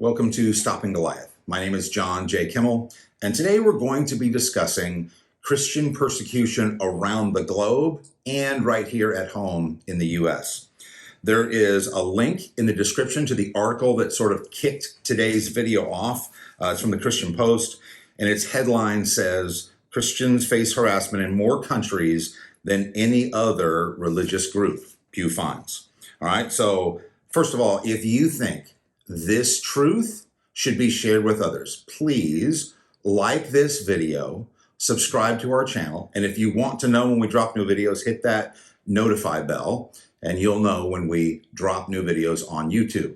Welcome to Stopping Goliath. My name is J Kimmel, and today we're going to be discussing Christian persecution around the globe and right here at home in the US. There is a link in the description to the article that sort of kicked today's video off. It's from the Christian Post, and its headline says, "Christians face harassment in more countries than any other religious group," Pew finds. All right, so first of all, if you think this truth should be shared with others, please like this video, subscribe to our channel, and if you want to know when we drop new videos, hit that notify bell, and you'll know when we drop new videos on YouTube.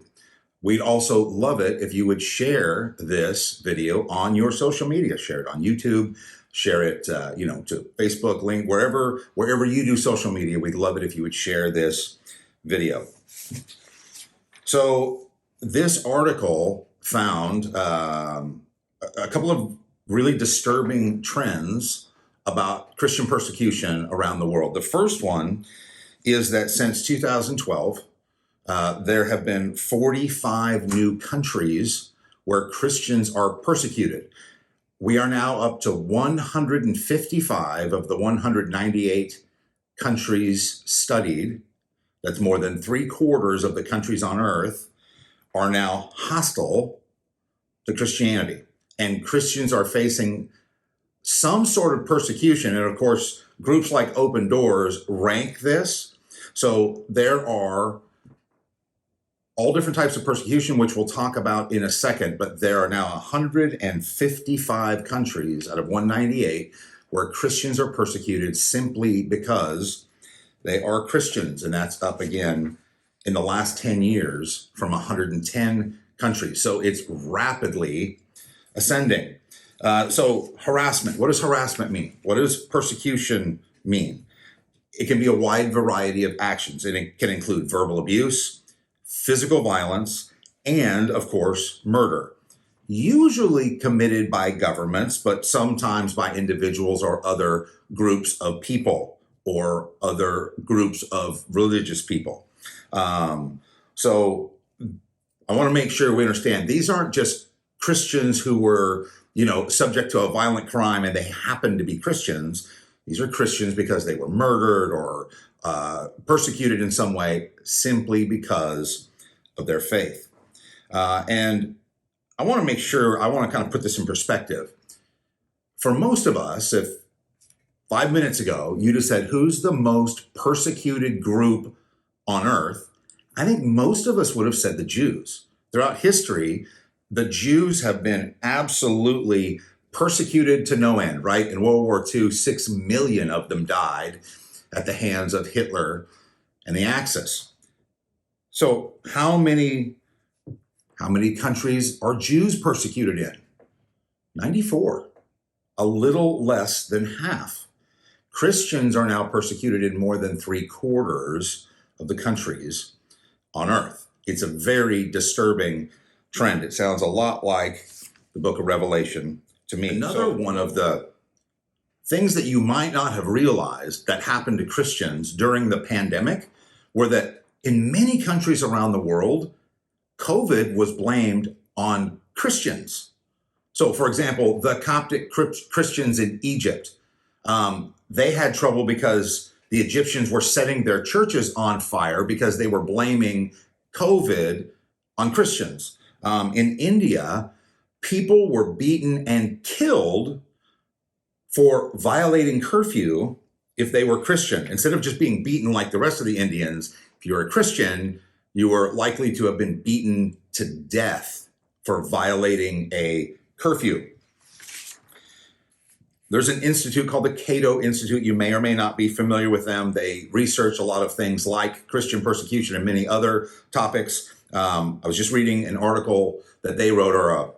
We'd also love it if you would share this video on your social media. Share it on YouTube, share it to Facebook, link, wherever you do social media. We'd love it if you would share this video. So this article found a couple of really disturbing trends about Christian persecution around the world. The first one is that since 2012, there have been 45 new countries where Christians are persecuted. We are now up to 155 of the 198 countries studied. That's more than 3/4 of the countries on earth are now hostile to Christianity. And Christians are facing some sort of persecution. And of course, groups like Open Doors rank this. So there are all different types of persecution, which we'll talk about in a second, but there are now 155 countries out of 198 where Christians are persecuted simply because they are Christians. And that's up again in the last 10 years from 110 countries. So it's rapidly ascending. So harassment, what does harassment mean? What does persecution mean? It can be a wide variety of actions, and it can include verbal abuse, physical violence, and of course, murder. Usually committed by governments, but sometimes by individuals or other groups of people or other groups of religious people. So I want to make sure we understand these aren't just Christians who were, subject to a violent crime and they happen to be Christians. These are Christians because they were murdered or persecuted in some way simply because of their faith. And I want to kind of put this in perspective. For most of us, if 5 minutes ago you'd have said, who's the most persecuted group on earth, I think most of us would have said the Jews. Throughout history, the Jews have been absolutely persecuted to no end, right? In World War II, 6 million of them died at the hands of Hitler and the Axis. So how many countries are Jews persecuted in? 94, a little less than half. Christians are now persecuted in more than 3/4 of the countries on earth. It's a very disturbing trend. It sounds a lot like the book of Revelation to me. Another one of the things that you might not have realized that happened to Christians during the pandemic were that in many countries around the world, COVID was blamed on Christians. So for example, the Coptic Christians in Egypt, they had trouble because the Egyptians were setting their churches on fire because they were blaming COVID on Christians. In India, people were beaten and killed for violating curfew if they were Christian. Instead of just being beaten like the rest of the Indians, if you were a Christian, you were likely to have been beaten to death for violating a curfew. There's an institute called the Cato Institute. You may or may not be familiar with them. They research a lot of things like Christian persecution and many other topics. I was just reading an article that they wrote, or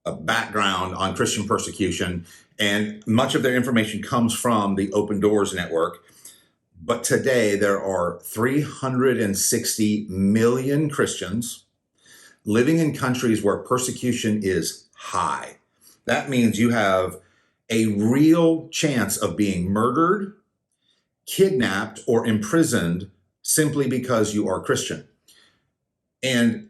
a background on Christian persecution, and much of their information comes from the Open Doors network. But today there are 360 million Christians living in countries where persecution is high. That means you have a real chance of being murdered, kidnapped, or imprisoned simply because you are Christian. And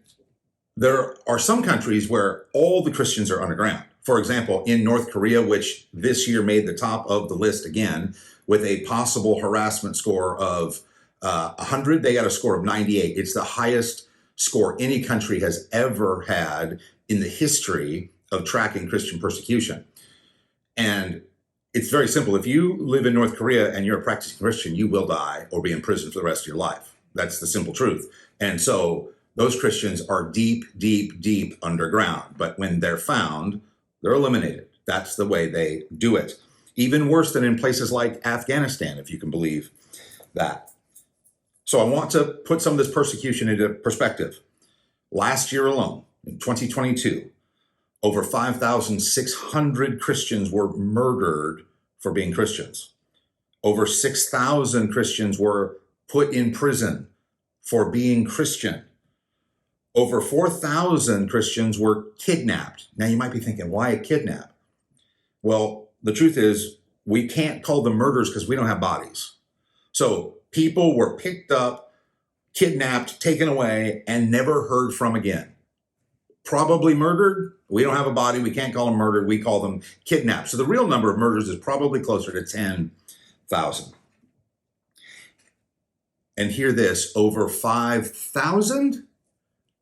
There are some countries where all the Christians are underground. For example, in North Korea, which this year made the top of the list again, with a possible harassment score of 100, they got a score of 98. It's the highest score any country has ever had in the history of tracking Christian persecution. And it's very simple. If you live in North Korea and you're a practicing Christian, you will die or be in prison for the rest of your life. That's the simple truth. And so those Christians are deep, deep, deep underground. But when they're found, they're eliminated. That's the way they do it. Even worse than in places like Afghanistan, if you can believe that. So I want to put some of this persecution into perspective. Last year alone, in 2022, over 5,600 Christians were murdered for being Christians. Over 6,000 Christians were put in prison for being Christian. Over 4,000 Christians were kidnapped. Now you might be thinking, why a kidnap? Well, the truth is we can't call them murders because we don't have bodies. So people were picked up, kidnapped, taken away, and never heard from again. Probably murdered. We don't have a body. We can't call them murdered. We call them kidnapped. So the real number of murders is probably closer to 10,000. And hear this, over 5,000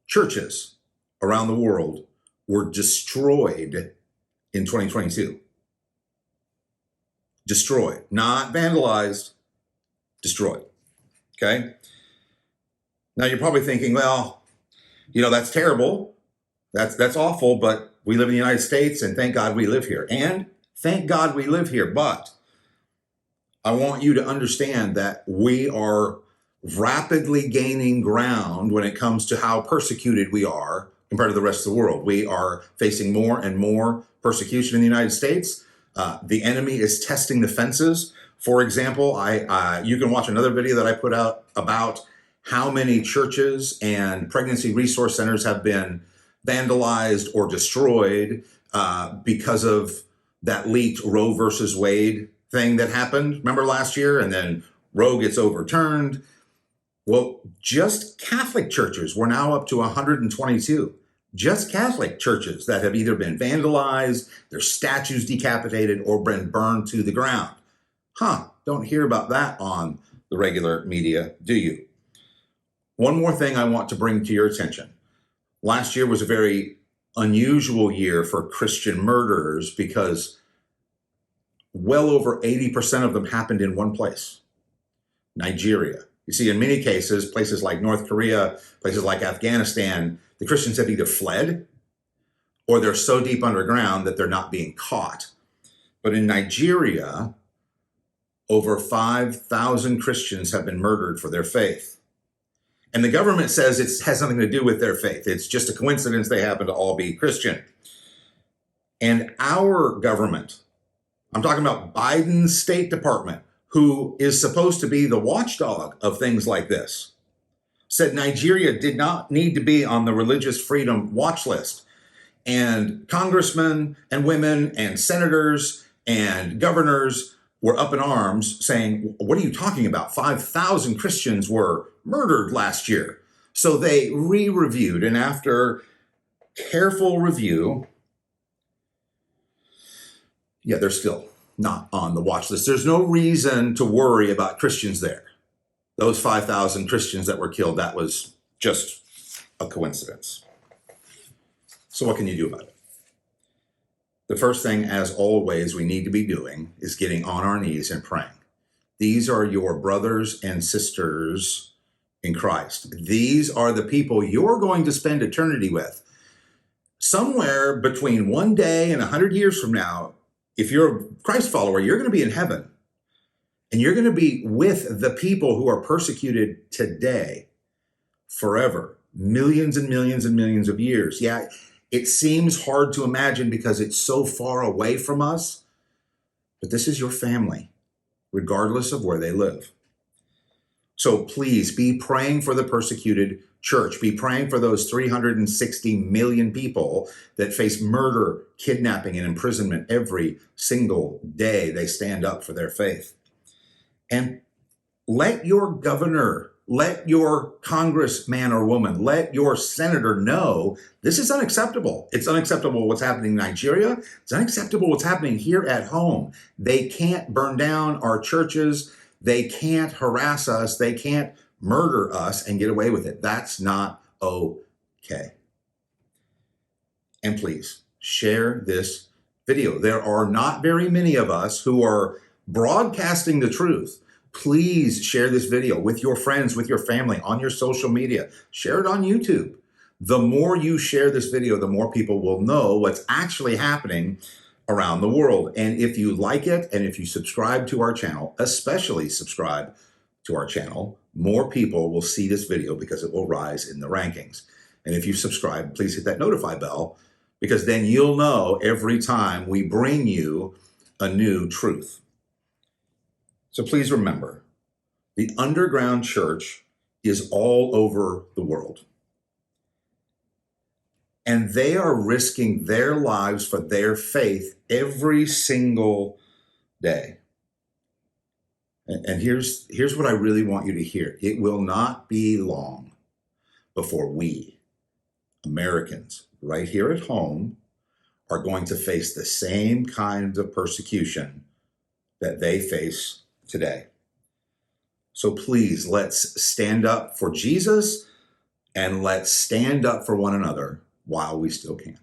churches around the world were destroyed in 2022. Destroyed, not vandalized, destroyed. Okay? Now you're probably thinking, well, that's terrible. That's awful, but we live in the United States and thank God we live here. And thank God we live here. But I want you to understand that we are rapidly gaining ground when it comes to how persecuted we are compared to the rest of the world. We are facing more and more persecution in the United States. The enemy is testing the fences. For example, you can watch another video that I put out about how many churches and pregnancy resource centers have been vandalized or destroyed because of that leaked Roe versus Wade thing that happened. Remember last year? And then Roe gets overturned. Well, just Catholic churches, we're now up to 122. Just Catholic churches that have either been vandalized, their statues decapitated, or been burned to the ground. Don't hear about that on the regular media, do you? One more thing I want to bring to your attention. Last year was a very unusual year for Christian murderers because well over 80% of them happened in one place, Nigeria. You see, in many cases, places like North Korea, places like Afghanistan, the Christians have either fled or they're so deep underground that they're not being caught. But in Nigeria, over 5,000 Christians have been murdered for their faith. And the government says it has nothing to do with their faith. It's just a coincidence they happen to all be Christian. And our government, I'm talking about Biden's State Department, who is supposed to be the watchdog of things like this, said Nigeria did not need to be on the religious freedom watch list. And congressmen and women and senators and governors were up in arms saying, what are you talking about? 5,000 Christians were murdered last year. So they re-reviewed, and after careful review, they're still not on the watch list. There's no reason to worry about Christians there. Those 5,000 Christians that were killed, that was just a coincidence. So what can you do about it? The first thing, as always, we need to be doing is getting on our knees and praying. These are your brothers and sisters in Christ. These are the people you're going to spend eternity with. Somewhere between one day and 100 years from now, if you're a Christ follower, you're going to be in heaven. And you're going to be with the people who are persecuted today forever, millions and millions and millions of years. Yeah, it seems hard to imagine because it's so far away from us, but this is your family, regardless of where they live. So please be praying for the persecuted church. Be praying for those 360 million people that face murder, kidnapping, and imprisonment every single day they stand up for their faith. And let your governor let your congressman or woman, let your senator know this is unacceptable. It's unacceptable what's happening in Nigeria. It's unacceptable what's happening here at home. They can't burn down our churches. They can't harass us. They can't murder us and get away with it. That's not okay. And please share this video. There are not very many of us who are broadcasting the truth. Please share this video with your friends, with your family, on your social media. Share it on YouTube. The more you share this video, the more people will know what's actually happening around the world. And if you like it, and if you subscribe to our channel, especially subscribe to our channel, more people will see this video because it will rise in the rankings. And if you subscribe, please hit that notify bell, because then you'll know every time we bring you a new truth. So please remember, the underground church is all over the world. And they are risking their lives for their faith every single day. And here's what I really want you to hear. It will not be long before we, Americans, right here at home, are going to face the same kinds of persecution that they face today. So please, let's stand up for Jesus, and let's stand up for one another while we still can.